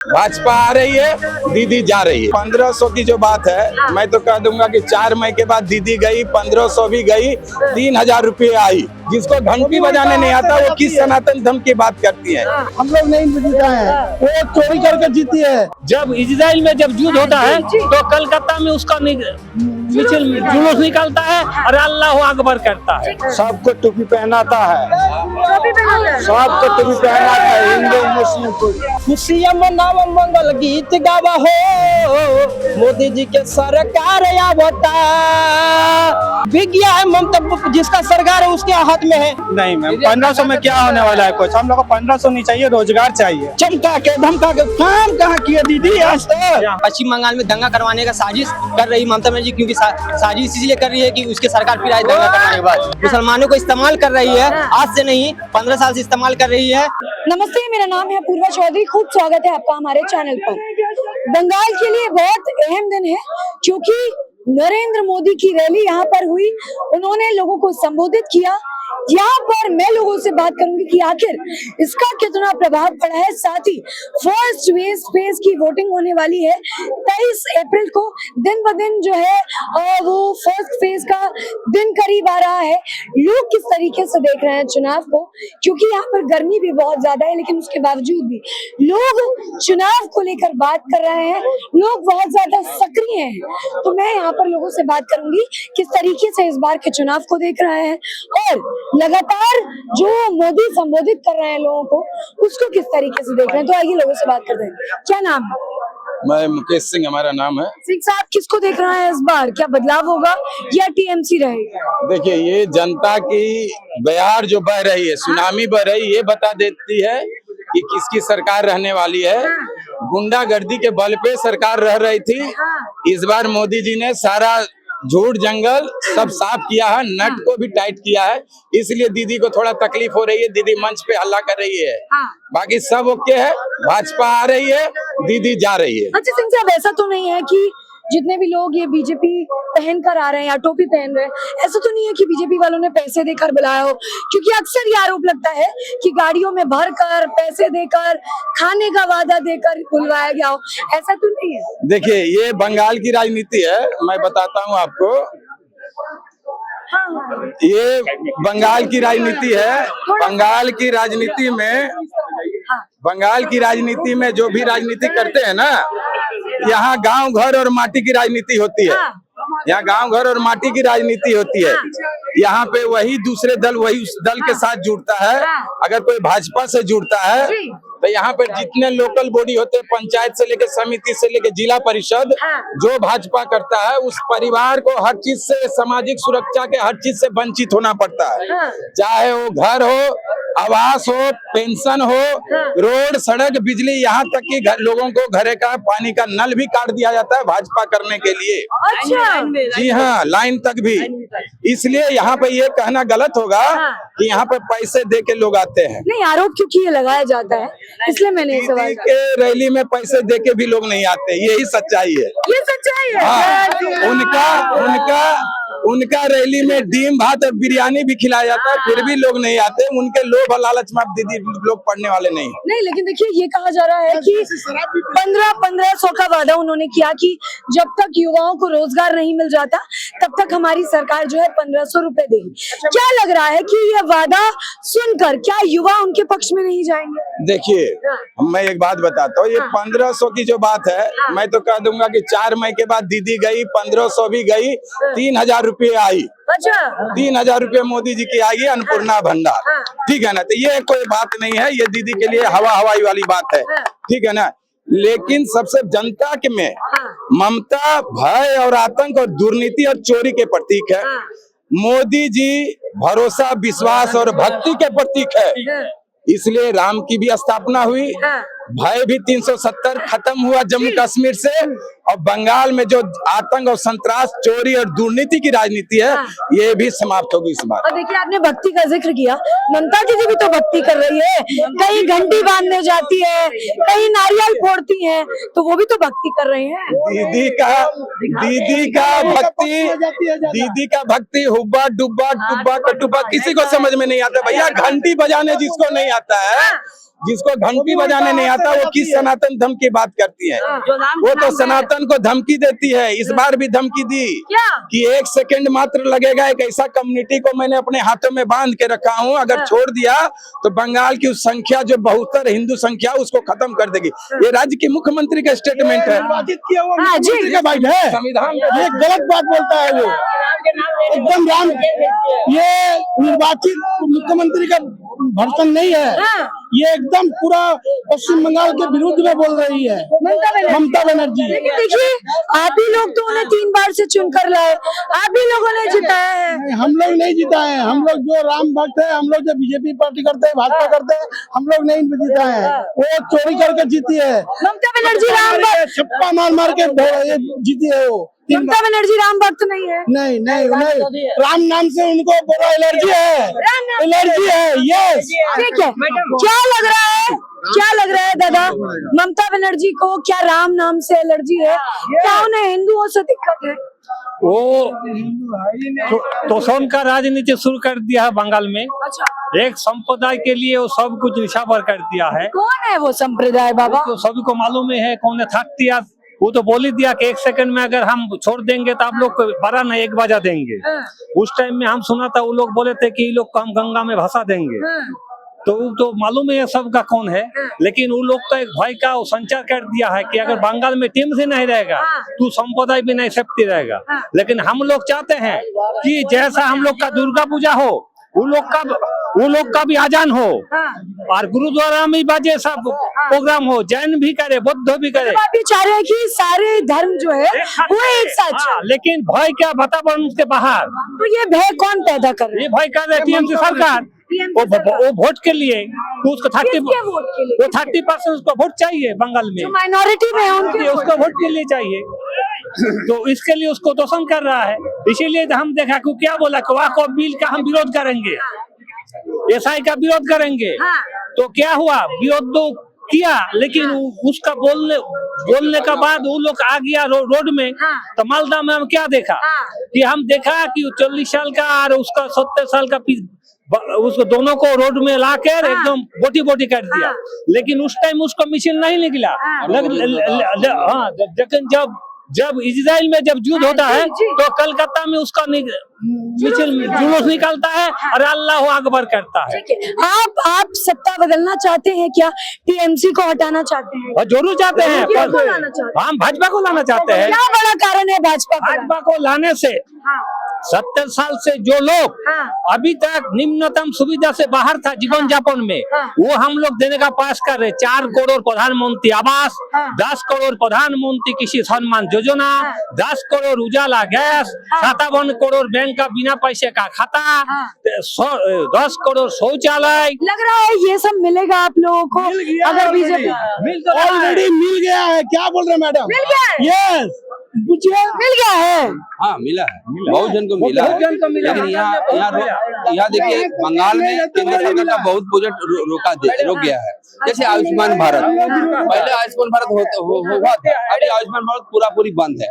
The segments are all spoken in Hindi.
भाजपा आ रही है, दीदी जा रही है। 1500 की जो बात है, मैं तो कह दूंगा कि 4 मई के बाद दीदी गई, 1500 भी गई, 3000 रुपये आई। जिसको घंटी बजाने नहीं आता वो किस सनातन धर्म की बात करती है। हम लोग नहीं जीता है, वो चोरी करके जीती है। जब इजराइल में जब युद्ध होता है तो कलकत्ता में उसका जुलूस निकलता है और अल्लाह अकबर करता है। सबको टोपी पहनाता है, सबको टोपी पहनाता है, हिंदू मुस्लिम को। खुशियाँ मनावा, मंगल गीत गावा हो, मोदी जी के सरकार आवता। विज्ञान ममता जिसका सरकार है उसके हाथ में है। नहीं मैम, 1500 में क्या होने वाला है कुछ। हम लोग को 1500 नहीं चाहिए, रोजगार चाहिए। चमका के धमका के काम कहाँ किया दीदी आज तक। पश्चिम बंगाल में दंगा करवाने का साजिश कर रही ममता बनर्जी, क्योंकि साजिश इसलिए कर रही है कि उसके सरकार फिर आए दंगा करवाने के बाद मुसलमानों को इस्तेमाल कर रही है। आज से नहीं 15 साल से इस्तेमाल कर रही है। नमस्ते, मेरा नाम है पूर्वा चौधरी। खूब स्वागत है आपका हमारे चैनल पर। बंगाल के लिए बहुत अहम दिन है क्योंकि नरेंद्र मोदी की रैली यहाँ पर हुई, उन्होंने लोगों को संबोधित किया। यहाँ पर मैं लोगों से बात करूंगी कि आखिर इसका कितना प्रभाव पड़ा है। साथ ही फर्स्ट फेज की वोटिंग होने वाली है 23 अप्रैल को। दिन ब दिन जो है वो फर्स्ट फेज का दिन करीब आ रहा है। लोग किस तरीके से देख रहे हैं चुनाव को, क्योंकि यहाँ पर गर्मी भी बहुत ज्यादा है, लेकिन उसके बावजूद भी लोग चुनाव को लेकर बात कर रहे हैं। लोग बहुत ज्यादा सक्रिय हैं। तो मैं यहाँ पर लोगों से बात करूंगी किस तरीके से इस बार के चुनाव को देख रहे हैं और लगातार जो मोदी संबोधित कर रहे हैं लोगों को, उसको किस तरीके से देख रहे हैं। तो आइए लोगों से बात करते हैं। क्या नाम है? मैं मुकेश सिंह हमारा नाम है। सिंह साहब, किसको देख रहे हैं इस बार? क्या बदलाव होगा या टीएमसी रहेगा? देखिए, ये जनता की बयार जो बह रही है, सुनामी बह रही, ये बता देती है कि किसकी सरकार रहने वाली है। गुंडागर्दी के बल पे सरकार रह रही थी। इस बार मोदी जी ने सारा झूठ जंगल सब साफ किया है, नट को भी टाइट किया है। इसलिए दीदी को थोड़ा तकलीफ हो रही है, दीदी मंच पे हल्ला कर रही है। बाकी सब ओके है। भाजपा आ रही है, दीदी जा रही है। अच्छा सिंह साहब, ऐसा तो नहीं है कि जितने भी लोग ये बीजेपी पहन कर आ रहे हैं या टोपी पहन रहे हैं, ऐसा तो नहीं है कि बीजेपी वालों ने पैसे देकर बुलाया हो? क्योंकि अक्सर ये आरोप लगता है कि गाड़ियों में भरकर, पैसे देकर, खाने का वादा देकर बुलवाया गया हो। ऐसा तो नहीं है? देखिए, ये बंगाल की राजनीति है, मैं बताता हूँ आपको। ये बंगाल की राजनीति है। बंगाल की राजनीति में जो भी राजनीति करते हैं ना, यहाँ गांव घर और माटी की राजनीति होती है। यहाँ गांव घर और माटी की राजनीति होती है। यहाँ पे वही दूसरे दल वही उस दल के साथ जुड़ता है। अगर कोई भाजपा से जुड़ता है तो यहाँ पर जितने लोकल बॉडी होते हैं, पंचायत से लेकर समिति से लेकर जिला परिषद, जो भाजपा करता है उस परिवार को हर चीज से, सामाजिक सुरक्षा के हर चीज से वंचित होना पड़ता है। चाहे वो घर हो, आवास हो, पेंशन हो, रोड, सड़क, बिजली, यहाँ तक कि लोगों को घरे का पानी का नल भी काट दिया जाता है भाजपा करने के लिए। अच्छा, जी हाँ, लाइन तक भी। इसलिए यहाँ पे ये कहना गलत होगा कि यहाँ पे पैसे दे के लोग आते हैं। नहीं, आरोप क्योंकि ये लगाया जाता है, इसलिए मैंने ये सवाल के रैली में पैसे दे के भी लोग नहीं आते, यही सच्चाई है। ये सच्चाई है। हाँ, उनका रैली में डीम भात और बिरयानी भी खिलाया जाता है, फिर भी लोग नहीं आते। उनके लोभ और लालच में दीदी लोग पढ़ने वाले नहीं। लेकिन देखिए, ये कहा जा रहा है कि 1500 का वादा उन्होंने किया कि जब तक युवाओं को रोजगार नहीं मिल जाता तब तक हमारी सरकार जो है 1500 रुपए देगी। क्या लग रहा है कि ये वादा सुनकर क्या युवा उनके पक्ष में नहीं जाएंगे? देखिए, मैं एक बात बताता हूँ। ये 1500 की जो बात है, मैं तो कह दूंगा कि 4 मई के बाद दीदी गई, 1500 भी गई, 3000 रुपये आई। अच्छा, 3000 रुपये मोदी जी की आएगी अन्नपूर्णा भंडार। ठीक है ना? तो ये कोई बात नहीं है, ये दीदी के लिए हवाई वाली बात है। ठीक है ना? लेकिन सबसे जनता के में ममता भय और आतंक और दुर्नीति और चोरी के प्रतीक है। मोदी जी भरोसा, विश्वास और भक्ति के प्रतीक है। इसलिए राम की भी स्थापना हुई, भय भी 370 खत्म हुआ जम्मू कश्मीर से, और बंगाल में जो आतंक और संतरास, चोरी और दुर्नीति की राजनीति है, ये भी समाप्त होगी इस बार। और देखिए, आपने भक्ति का जिक्र किया, ममता जी भी तो भक्ति कर रही है। कहीं घंटी बांधने जाती है, कहीं नारियल फोड़ती है, तो वो भी तो भक्ति कर रही है। दीदी का भक्ति हुब्बा डुब्बा टुब्बा कटुब्बा किसी को समझ में नहीं आता भैया। घंटी बजाने जिसको नहीं आता है जिसको घंटी बजाने नहीं आता वो किस सनातन धर्म की बात करती है। वो तो सनातन को धमकी देती है। इस बार भी धमकी दी कि 1 सेकंड मात्र लगेगा, एक ऐसा कम्युनिटी को मैंने अपने हाथों में बांध के रखा हूँ, अगर छोड़ दिया तो बंगाल की उस संख्या जो 72 हिंदू संख्या उसको खत्म कर देगी। ये राज्य के मुख्यमंत्री का स्टेटमेंट है। निर्वाचित किया हुआ मुख्यमंत्री का बाइट है, संविधान ये गलत बात बोलता है वो एकदम राम। ये निर्वाचित मुख्यमंत्री का भर्सन नहीं है, ये एकदम पूरा पश्चिम बंगाल के विरुद्ध में बोल रही है ममता बनर्जी। लेकिन देखिए आप ही लोग तो उन्हें 3 बार से चुनकर लाए, आप ही लोगों ने जिताया है। हम लोग नहीं जीता है, हम लोग जो राम भक्त है, हम लोग जो बीजेपी पार्टी करते हैं, भाजपा करते हैं, हम लोग नहीं जीता है। वो चोरी करके जीती है, ममता बनर्जी राम भक्त, छप्पा मार मार के जीती है वो। ममता बनर्जी राम भक्त नहीं है। नहीं नहीं नहीं, राम नाम से उनको बड़ा एलर्जी है, एलर्जी है। यस ठीक है, क्या लग रहा है, क्या लग रहा है दादा, ममता बनर्जी को क्या राम नाम से एलर्जी है? क्या उन्हें हिंदुओं से दिक्कत है? वो तोषण का राजनीति शुरू कर दिया है बंगाल में। अच्छा, एक संप्रदाय के लिए वो सब कुछ निशावर कर दिया है। कौन है वो संप्रदाय बाबा? तो सभी को मालूम है कौन है। 30 वो तो बोल ही दिया कि 1 सेकंड में अगर हम छोड़ देंगे तो आप लोग को 12 नहीं 1 बजा देंगे। उस टाइम में हम सुना था वो लोग बोले थे कि ये लोग को हम गंगा में भसा देंगे। तो मालूम है सबका कौन है। लेकिन वो लोग का एक भय का संचार कर दिया है कि अगर बंगाल में टीम से नहीं रहेगा तो संप्रदाय भी नहीं सेफ्टी रहेगा। लेकिन हम लोग चाहते हैं कि जैसा हम लोग का दुर्गा पूजा हो, वो लोग का भी आजान हो, और गुरुद्वारा में बाजे सब प्रोग्राम हो, जैन भी करे, बौद्ध भी करे। आप ये चाह रहे हैं कि सारे धर्म जो है वो एक साथ चले। लेकिन भय क्या वातावरण के बाहर, तो ये भय कौन पैदा कर रहा ये भय कर रही टीएमसी सरकार। वो वोट के लिए तो उसको 30% उसको वोट चाहिए बंगाल में, जो माइनॉरिटी में है उनके उसको वोट के लिए चाहिए। तो इसके लिए उसको तोषण कर रहा है। इसीलिए हम देखा कि क्या बोला कि वाको बिल का हम विरोध करेंगे, एसआई का विरोध करेंगे। तो क्या हुआ, विरोध तो किया, लेकिन उसका बोलने का बाद वो लोग आ गया रोड में। तो मालदा में हम क्या देखा कि हम देखा कि 40 साल का और उसका 70 साल का उसको दोनों को रोड में लाकर एकदम बोटी कर दिया। लेकिन उस टाइम उसको मिशन नहीं निकला। लेकिन जब इजराइल में जब युद्ध होता है तो कलकत्ता में उसका जुलूस निकलता है और अल्लाह अकबर करता है। आप सत्ता बदलना चाहते हैं क्या? टीएमसी को हटाना चाहते हैं? और जरूर चाहते हैं, हम भाजपा को लाना चाहते हैं। क्या बड़ा कारण है भाजपा को लाने से? 70 साल से जो लोग अभी तक निम्नतम सुविधा से बाहर था जीवन यापन में, वो हम लोग देने का प्रयास कर रहे। 4 करोड़ प्रधानमंत्री आवास, 10 करोड़ प्रधानमंत्री कृषि सम्मान योजना, 10 करोड़ उजाला गैस, 57 करोड़ बैंक का बिना पैसे का खाता, 10 करोड़ शौचालय। लग रहा है ये सब मिलेगा आप लोगों को अगर बीजेपी ऑलरेडी मिल गया है। क्या बोल रहे मैडम? मिल गया है? यस, मिल गया है। हाँ मिला है, बहुत जन को मिला है। लेकिन यहाँ देखिए बंगाल में केंद्र सरकार का बहुत प्रोजेक्ट रोक गया है। जैसे आयुष्मान भारत, पहले आयुष्मान भारत हुआ था, अभी आयुष्मान भारत पूरी बंद है।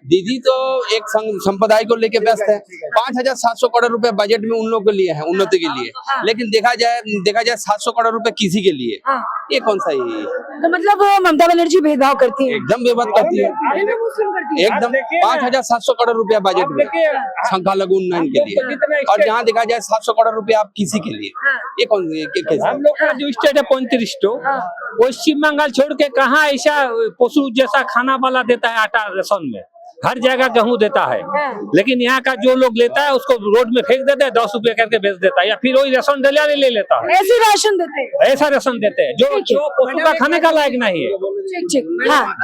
दीदी तो एक संप्रदाय को लेके व्यस्त है। 5700 करोड़ रुपए बजट में उन लोगों के लिए है, उन्नति के लिए। लेकिन देखा जाए 700 करोड़ रुपए किसी के लिए, ये कौन सा ही? तो मतलब ममता बनर्जी भेदभाव करती है, एकदम बेबाद करती है, एकदम। 5700 करोड़ रुपया बजट में संख्यालघु उन्नयन के लिए, और जहाँ देखा जाए 700 करोड़ रुपया आप किसी के लिए, ये कौन कैसे? हम लोग का जो स्टेट है 35 पश्चिम बंगाल छोड़ के कहाँ ऐसा पशु जैसा खाना वाला देता है आटा रेशन में। हर जगह गेहूं देता है, लेकिन यहाँ का जो लोग लेता है उसको रोड में फेंक देता है, 10 रुपए करके बेच देता है, या फिर वही रेशन डिलीवरी ले लेता है। ऐसे राशन देते हैं, ऐसा राशन देते हैं जो पशु का खाने का लायक नहीं है।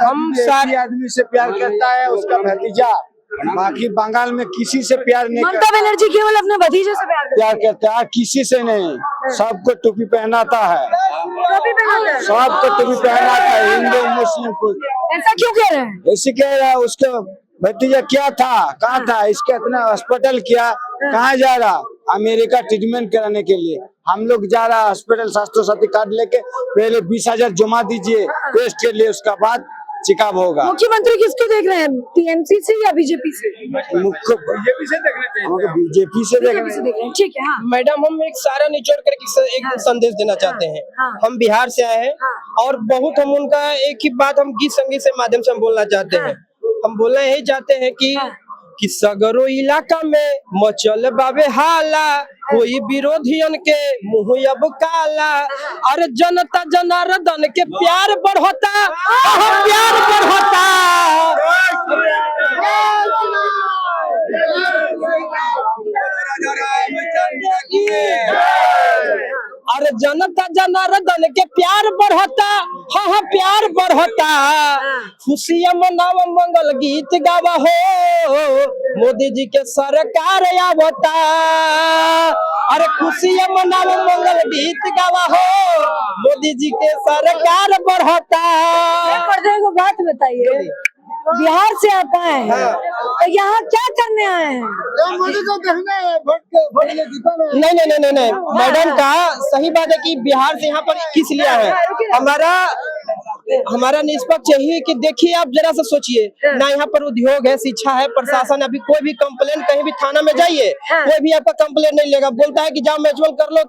हम सारे आदमी से प्यार करता है उसका भतीजा, बाकी बंगाल में किसी से प्यार नहीं करता। ममता बनर्जी केवल अपने भतीजे से प्यार करता है, किसी से नहीं। सबको टोपी पहनाता है, सबको टोपी पहनाता है, हिंदू मुस्लिम को। ऐसा क्यों कह रहे हैं? ऐसे कह रहा है। उसका भतीजा क्या था, कहाँ था, इसका इतना हॉस्पिटल किया, कहाँ जा रहा? अमेरिका ट्रीटमेंट कराने के लिए। हम लोग जा रहा हॉस्पिटल, स्वास्थ्य साथी कार्ड लेके, पहले 20,000 जमा दीजिए टेस्ट के लिए, उसका बाद चिकाब होगा। मुख्यमंत्री किसको देख रहे हैं, टीएमसी से या बीजेपी से? मुख्य बीजेपी से देखना चाहिए, बीजेपी से बीजेपी से देख रहे हैं, ठीक है। हाँ मैडम हम एक सारा निचोड़ करके एक संदेश देना चाहते हैं। हाँ। हम बिहार से आए हैं हाँ। और बहुत हम उनका एक ही बात हम गीत संगीत से माध्यम से हम बोलना चाहते हैं। हम बोलना यही चाहते हैं कि सगरो इलाका में मचल बाबे हाला, कोई विरोधियन के मुंह अब काला। अरे जनता जनार्दन के प्यार बढ़ता, प्यार बढ़ता। अरे जनता जनार्दन के प्यार बढ़ता, हाँ प्यार बढ़ता। खुशियाँ मनाव मंगल गीत गावा हो, मोदी जी के सरकार आवता। अरे खुशियाँ मनाव मंगल गीत गावा हो, मोदी जी के सरकार बढ़ता। को बात बताइए, बिहार से आप आए हैं तो यहाँ क्या करने आए हैं? मोदी को देखना है, वोट नहीं मैडम का सही बात है कि बिहार से यहाँ पर किस लिए है। हमारा निष्पक्ष यही है कि देखिए आप जरा सा सोचिए ना, यहाँ पर उद्योग है, शिक्षा है, प्रशासन। अभी कोई भी कंप्लेन कहीं भी थाना में जाइए, कोई भी आपका कंप्लेन नहीं लेगा, बोलता है कि जाओ म्यूचुअल कर लो,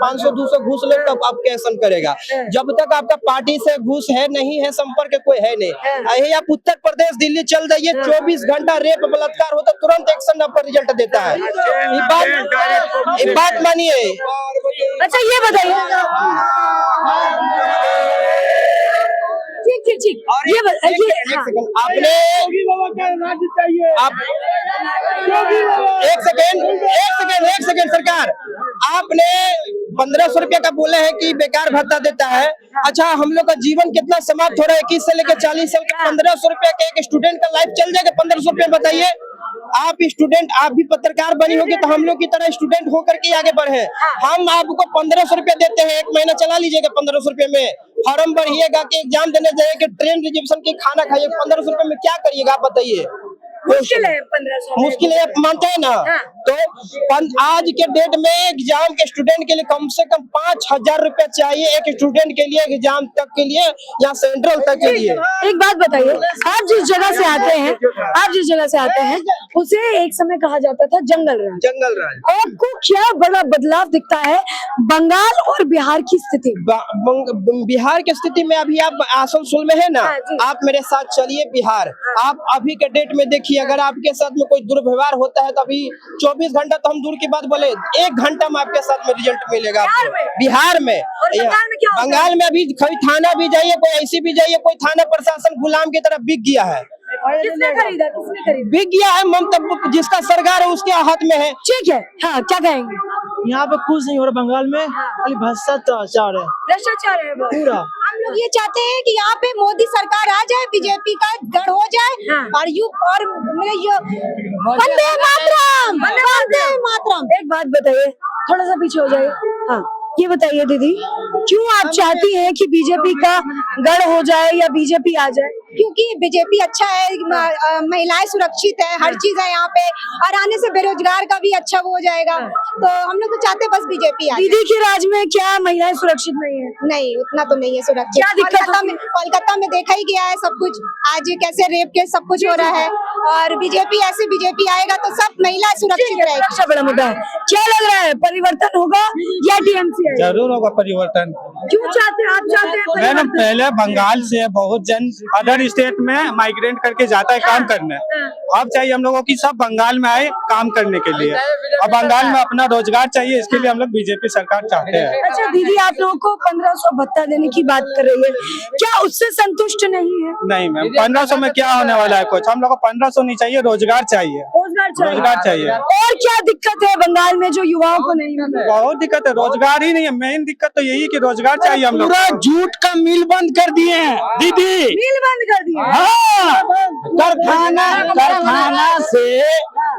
500-200 घूस लो तब आपका एक्शन करेगा। जब तक आपका पार्टी से घूस है नहीं है, संपर्क कोई है नहीं। यही आप उत्तर प्रदेश दिल्ली चल जाइए, 24 घंटा रेप बलात्कार होता, तुरंत एक्शन आपका रिजल्ट देता है। ये बात मानिए। अच्छा ये बताइए, ठीक ये बताइए, आपने आप एक सेकेंड सरकार, आपने 1500 रुपया का बोले हैं कि बेकार भत्ता देता है। अच्छा हम लोग का जीवन कितना समाप्त हो रहा है, 21 से लेकर 40 साल का 1500 रुपया का एक स्टूडेंट का लाइफ चल जाएगा 1500 रुपया। बताइए आप स्टूडेंट, आप भी पत्रकार बनी होगी तो हम लोग की तरह स्टूडेंट होकर के आगे बढ़े। हम आपको 1500 रुपया देते हैं, 1 महीना चला लीजिएगा 1500 रुपये में। फॉर्म भरिएगा कि एग्जाम देने जाइए, ट्रेन रिजर्वेशन की खाना खाइए, 1500 रुपये में क्या करिएगा आप बताइए। मुश्किल है 1500, मुश्किल है, आप मानते हैं ना। तो आज के डेट में एग्जाम के स्टूडेंट के लिए कम से कम 5000 रुपया चाहिए एक स्टूडेंट के लिए, एग्जाम तक के लिए या सेंट्रल तक के लिए। एक बात बताइए, आप जिस जगह से आते हैं उसे एक समय कहा जाता था जंगल राज। आपको क्या बड़ा बदलाव दिखता है बंगाल और बिहार की स्थिति? बिहार की स्थिति में अभी आप आसनसोल में है ना, आप मेरे साथ चलिए बिहार। आप अभी के डेट में देखिए, अगर आपके साथ में कोई दुर्व्यवहार होता है तो अभी 24 घंटा तो हम दूर की बात बोले, 1 घंटा में आपके साथ में रिजल्ट मिलेगा आपको बिहार में। बंगाल में अभी कोई थाना भी जाइए, कोई ऐसी भी जाइए, कोई थाना प्रशासन गुलाम की तरफ बिक गया है। किसने खरीदा? बिक गया है, ममता जिसका सरकार है उसके हाथ में है। ठीक है, हाँ क्या कहेंगे? यहाँ पे कुछ नहीं हो रहा बंगाल में, खाली भ्रष्टाचार है पूरा। हम लोग ये चाहते हैं कि यहाँ पे मोदी सरकार आ जाए, बीजेपी का गढ़ हो जाए और वंदे मातरम। एक बात बताइए, थोड़ा सा पीछे हो जाइए। हाँ ये बताइए दीदी, क्यों आप चाहती हैं कि बीजेपी का गढ़ हो जाए या बीजेपी आ जाए? क्योंकि बीजेपी अच्छा है, महिलाएं सुरक्षित है, हर चीज है यहाँ पे, और आने से बेरोजगार का भी अच्छा वो हो जाएगा। तो हम लोग तो चाहते हैं बस बीजेपी आ जाए। दीदी के राज में क्या महिलाएं सुरक्षित नहीं है? नहीं, उतना तो नहीं है सुरक्षित। क्या दिक्कत? कोलकाता में देखा ही गया है सब कुछ, आज कैसे रेप के सब कुछ हो रहा है। और बीजेपी आएगा तो सब महिला सुरक्षित रहेगी। अच्छा बड़ा मुद्दा है, क्या लग रहा है परिवर्तन होगा या टीएमसी? जरूर होगा परिवर्तन। क्यों चाहते हैं आप? चाहते हैं मैडम पहले बंगाल से बहुत जन अदर स्टेट में माइग्रेट करके जाता है काम करने। अब चाहिए हम लोगों की सब बंगाल में आए काम करने के लिए, और बंगाल में अपना रोजगार चाहिए, इसके लिए हम लोग बीजेपी सरकार चाहते हैं। अच्छा दीदी, आप लोगों को 1500 भत्ता देने की बात कर रही है, क्या उससे संतुष्ट नहीं है? नहीं मैम, 1500 में क्या होने वाला है कुछ। हम लोग को 1500 नहीं चाहिए, रोजगार चाहिए। रोजगार चाहिए। और क्या दिक्कत है बंगाल में जो युवाओं को नहीं मिल रहा है? बहुत दिक्कत है, रोजगार ही नहीं है। मेन दिक्कत तो यही कि रोजगार चाहिए हम लोग। पूरा झूठ का मिल बंद कर दिए हैं दीदी, मिल बंद कर दिया। हाँ कारखाना से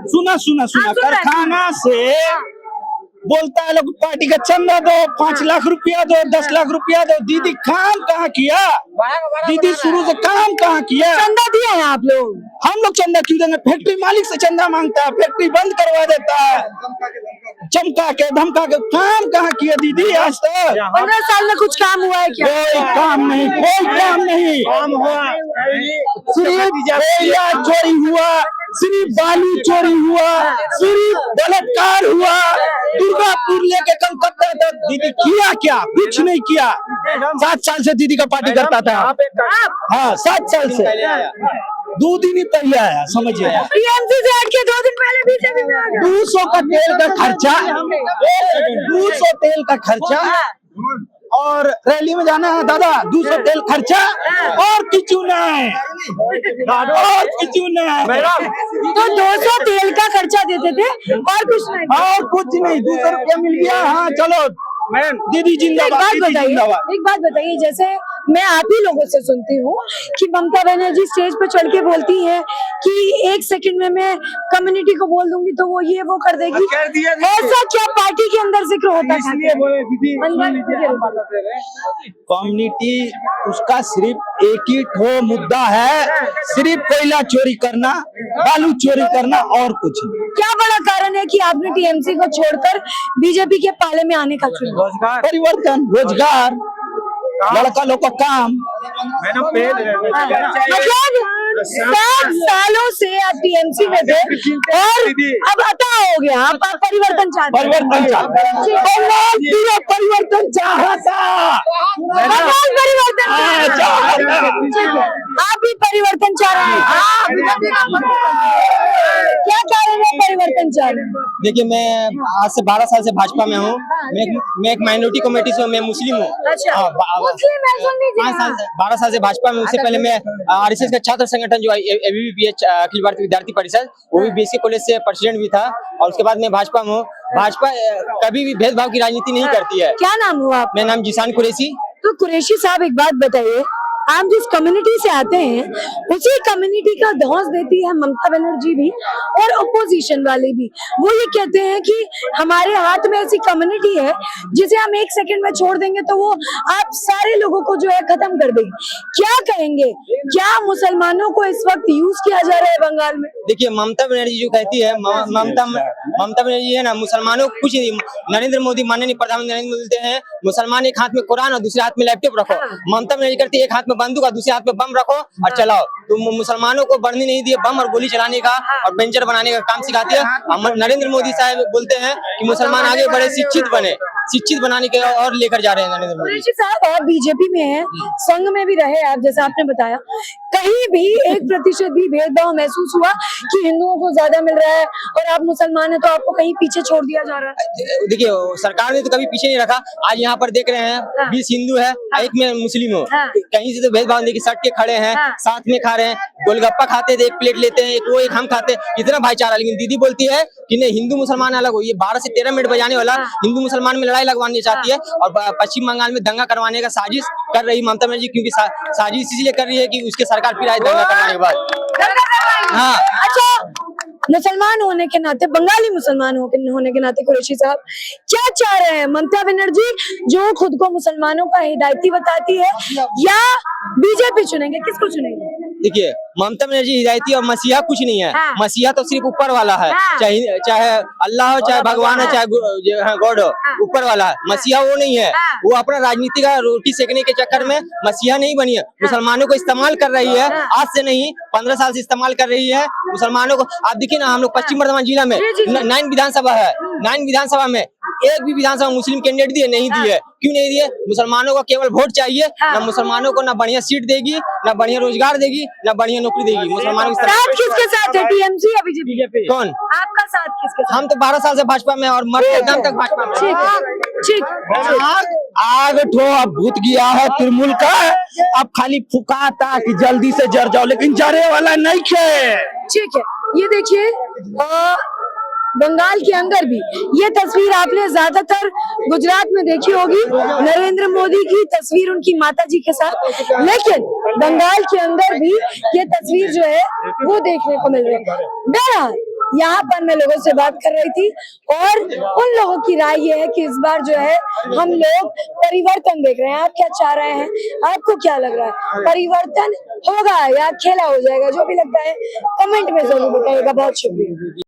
सुना कारखाना से बोलता है लोग पार्टी का चंदा दो, 5 लाख रुपया दो, 10 लाख रुपया दो। दीदी काम कहाँ किया? दीदी शुरू से काम कहाँ किया? चंदा दिया है आप लोग? हम लोग चंदा क्यों देंगे? फैक्ट्री मालिक से चंदा मांगता है, फैक्ट्री बंद करवा देता है, चमका के धमका के। काम कहाँ किया दीदी आज तक? 15 साल में कुछ काम हुआ है क्या? कोई काम नहीं, कोई काम नहीं। काम हुआ सिर्फ कोयला चोरी हुआ, सिर्फ बालू चोरी हुआ, सिर्फ बलात्कार हुआ। दुर्गापुर लेके कलकत्ता तक दीदी किया क्या? कुछ नहीं किया। 7 साल से दीदी का पार्टी करता था। हाँ 7 साल से 2 दिन ही पहले आया, समझिए। टीएमसी से हट के 2 दिन पहले बीजेपी में आ गया। 200 का तेल का खर्चा, 200 तेल का खर्चा और रैली में जाना है दादा, 200 तेल खर्चा और किचू नहीं, और किचू नहीं। तो 200 तेल का खर्चा देते थे और कुछ नहीं, और कुछ नहीं, 200 रुपया मिल गया। हाँ चलो दीदी जिंदाबाद, दीदी जिंदाबाद। एक बात बताइए, जैसे मैं आप ही लोगों से सुनती हूँ कि ममता बनर्जी स्टेज पर चढ़ के बोलती है कि 1 सेकंड में मैं कम्युनिटी को बोल दूंगी तो वो ये वो कर देगी। ऐसा क्या पार्टी के अंदर जिक्र होता था? कम्युनिटी उसका सिर्फ एक ही ठो मुद्दा है, सिर्फ कोयला चोरी करना, बालू चोरी करना और कुछ नहीं। क्या बड़ा कारण है कि आपने टीएमसी को छोड़कर बीजेपी के पाले में आने का चुना? परिवर्तन, रोजगार, लड़का लोग का काम। मतलब 7 सालों से आप टीएमसी में थे और अब अता हो गया, आप परिवर्तन चाहते हैं। परिवर्तन पूरा परिवर्तन चाहता, परिवर्तन आप भी परिवर्तन चाह रहे हैं। क्या कारण है परिवर्तन चाह रहे हैं? देखिए मैं आज से 12 साल से भाजपा में हूँ। मैं एक माइनॉरिटी कमेटी से हूँ, मैं मुस्लिम हूँ। अच्छा, मुस्लिम है, सुन लीजिए। 12 साल से भाजपा में। उससे पहले मैं आरएसएस का छात्र संगठन जो ABVP अखिल भारतीय विद्यार्थी परिषद, वो भी BSK कॉलेज से प्रेसिडेंट भी था। और उसके बाद मैं भाजपा में हूँ। भाजपा कभी भी भेदभाव की राजनीति नहीं करती है। क्या नाम हुआ आप? मेरा नाम जिसान कुरैशी। तो कुरैशी साहब एक बात बताइए, आप जिस कम्युनिटी से आते हैं उसी कम्युनिटी का धौंस देती है ममता बनर्जी भी और ओपोजिशन वाले भी। वो ये कहते हैं कि हमारे हाथ में ऐसी कम्युनिटी है जिसे हम 1 सेकंड में छोड़ देंगे तो वो आप सारे लोगों को जो है खत्म कर देगी। क्या कहेंगे, क्या मुसलमानों को इस वक्त यूज किया जा रहा है बंगाल में? देखिए ममता बनर्जी जो कहती है, ममता बनर्जी है ना, मुसलमानों को कुछ नहीं। नरेंद्र मोदी, माननीय प्रधानमंत्री नरेंद्र मोदी बोलते हैं मुसलमान एक हाथ में कुरान और दूसरे हाथ में लैपटॉप रखो। ममता बनर्जी करती है एक हाथ में बंदूक और दूसरे हाथ में बम रखो और चलाओ। तो मुसलमानों को बढ़ने नहीं दिए बम और गोली चलाने का और वेंचर बनाने का काम सिखाती है। नरेंद्र मोदी साहब बोलते हैं कि मुसलमान आगे बढ़े, शिक्षित बने, शिक्षित बनाने के और लेकर जा रहे हैं नरेंद्र मोदी साहब। और बीजेपी में है, संघ में भी रहे आप, जैसा आपने बताया, कहीं भी 1% भी भेदभाव महसूस हुआ कि हिंदुओं को ज्यादा मिल रहा है और आप मुसलमान हैं तो आपको कहीं पीछे छोड़ दिया जा रहा है? देखिए सरकार ने तो कभी पीछे नहीं रखा। आज यहाँ पर देख रहे हैं 20 हिंदू है, एक में मुस्लिम हो। कहीं से तो भेदभाव देखिए, सट के खड़े हैं, साथ में खा रहे हैं, गोलगप्पा खाते थे, 1 प्लेट लेते हैं, एक वो एक हम खाते हैं, इतना भाईचारा। लेकिन दीदी बोलती है कि नहीं हिंदू मुसलमान अलग हो। ये 12 से 13 मिनट बजाने वाला हिंदू मुसलमान में लड़ाई लगवानी चाहती है और पश्चिम बंगाल में दंगा करवाने का साजिश कर रही ममता बनर्जी, क्योंकि साजिश इसलिए कर रही है कि उसके सरकार फिर आए दंगा करवाने के बाद। हाँ अच्छा, मुसलमान होने के नाते, बंगाली मुसलमान होने के नाते कुरैशी साहब क्या चाह रहे हैं? ममता बनर्जी जो खुद को मुसलमानों का हिदायती बताती है या बीजेपी चुनेंगे? किसको चुनेंगे? देखिए ममता बनर्जी हिदायती और मसीहा कुछ नहीं है। मसीहा तो सिर्फ ऊपर वाला है, चाहे अल्लाह हो, चाहे भगवान हो, चाहे गॉड हो, ऊपर वाला है। मसीहा वो नहीं है। वो अपना राजनीति का रोटी सेकने के चक्कर में मसीहा नहीं बनी है। मुसलमानों को इस्तेमाल कर रही है, आज से नहीं 15 साल से इस्तेमाल कर रही है मुसलमानों को। आप देखिए ना, हम लोग पश्चिम बर्धमान जिला में 9 विधानसभा है, 9 विधानसभा में एक भी विधानसभा मुस्लिम कैंडिडेट दिए नहीं दिए। क्यों नहीं दिए? मुसलमानों को केवल वोट चाहिए। ना मुसलमानों को ना बढ़िया सीट देगी, ना बढ़िया रोजगार देगी, ना बढ़िया नौकरी देगी। मुसलमानों के साथ किसके साथ है? टीएमसी या बीजेपी? कौन आपका साथ किसके साथ? हम तो 12 साल से भाजपा में और मरते दम तक भाजपा में। ठीक। आग ठो अब भूत गया है तृणमूल का, अब खाली फुकाता कि जल्दी से जर जाओ, लेकिन जरे वाला नहीं खे। ठीक है, ये देखिए बंगाल के अंदर भी ये तस्वीर आपने ज्यादातर गुजरात में देखी होगी, नरेंद्र मोदी की तस्वीर उनकी माताजी के साथ, लेकिन बंगाल के अंदर भी ये तस्वीर जो है वो देखने को मिल रही है। बहरहाल यहाँ पर मैं लोगों से बात कर रही थी और उन लोगों की राय ये है कि इस बार जो है हम लोग परिवर्तन देख रहे हैं। आप क्या चाह रहे हैं? आपको क्या लग रहा है, परिवर्तन होगा या खेला हो जाएगा? जो भी लगता है कमेंट में जरूर बताइएगा। बहुत शुक्रिया।